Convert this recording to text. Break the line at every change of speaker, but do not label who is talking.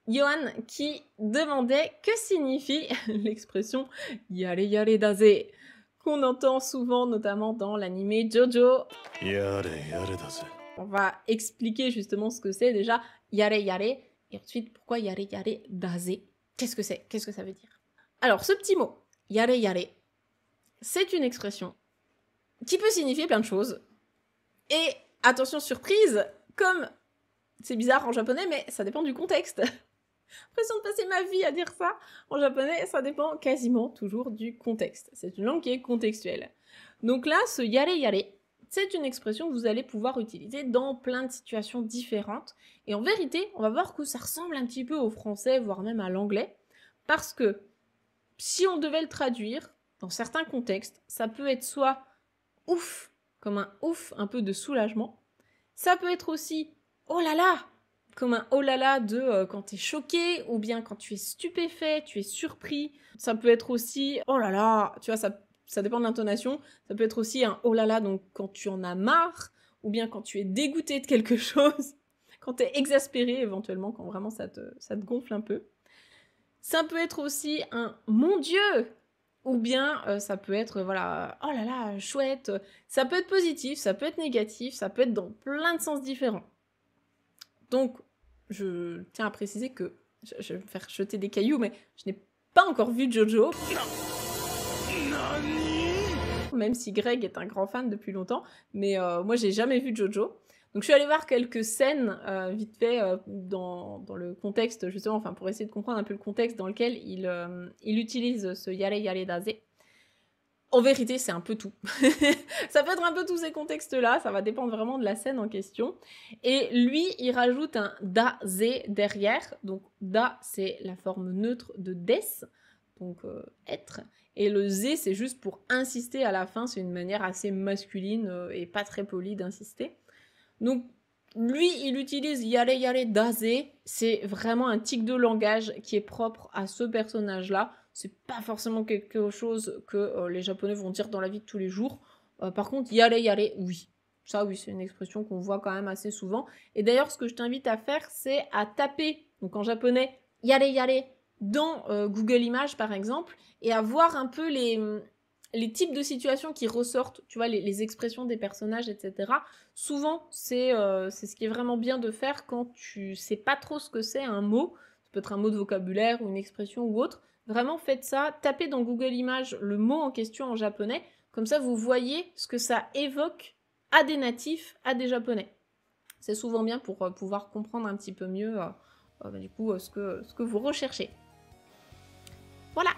Johan qui demandait que signifie l'expression yare yare daze, qu'on entend souvent notamment dans l'anime JoJo.
Yare yare daze.
On va expliquer justement ce que c'est déjà yare yare et ensuite pourquoi yare yare daze. Qu'est-ce que c'est? Qu'est-ce que ça veut dire? Alors ce petit mot, yare yare, c'est une expression qui peut signifier plein de choses. Et attention surprise, comme c'est bizarre en japonais, mais ça dépend du contexte. L'impression de passer ma vie à dire ça. En japonais, ça dépend quasiment toujours du contexte. C'est une langue qui est contextuelle. Donc là, ce yare yare, c'est une expression que vous allez pouvoir utiliser dans plein de situations différentes. Et en vérité, on va voir que ça ressemble un petit peu au français, voire même à l'anglais. Parce que si on devait le traduire, dans certains contextes, ça peut être soit ouf, comme un ouf, un peu de soulagement. Ça peut être aussi oh là là, comme un oh là là de quand t'es choqué, ou bien quand tu es stupéfait, tu es surpris. Ça peut être aussi oh là là, tu vois, ça dépend de l'intonation. Ça peut être aussi un oh là là, donc quand tu en as marre, ou bien quand tu es dégoûté de quelque chose, quand t'es exaspéré éventuellement, quand vraiment ça te gonfle un peu. Ça peut être aussi un mon Dieu, ou bien ça peut être voilà oh là là chouette. Ça peut être positif, ça peut être négatif, ça peut être dans plein de sens différents. Donc je tiens à préciser que je vais me faire jeter des cailloux, mais je n'ai pas encore vu Jojo. Même si Greg est un grand fan depuis longtemps, mais moi j'ai jamais vu Jojo. Donc je suis allée voir quelques scènes vite fait dans le contexte justement, enfin pour essayer de comprendre un peu le contexte dans lequel il utilise ce yare yare daze. En vérité, c'est un peu tout. Ça peut être un peu tous ces contextes-là, ça va dépendre vraiment de la scène en question. Et lui, il rajoute un daze derrière. Donc da, c'est la forme neutre de des, donc être. Et le z, c'est juste pour insister à la fin, c'est une manière assez masculine et pas très polie d'insister. Donc lui, il utilise yare yare daze, c'est vraiment un tic de langage qui est propre à ce personnage-là. C'est pas forcément quelque chose que les Japonais vont dire dans la vie de tous les jours. Par contre, yare yare, oui. Ça, oui, c'est une expression qu'on voit quand même assez souvent. Et d'ailleurs, ce que je t'invite à faire, c'est à taper, donc en japonais, yare yare, dans Google Images, par exemple, et à voir un peu les types de situations qui ressortent, tu vois, les expressions des personnages, etc. Souvent, c'est ce qui est vraiment bien de faire quand tu sais pas trop ce que c'est un mot. Ça peut être un mot de vocabulaire ou une expression ou autre. Vraiment, faites ça, tapez dans Google Images le mot en question en japonais. Comme ça, vous voyez ce que ça évoque à des natifs, à des japonais. C'est souvent bien pour pouvoir comprendre un petit peu mieux du coup, ce que vous recherchez. Voilà.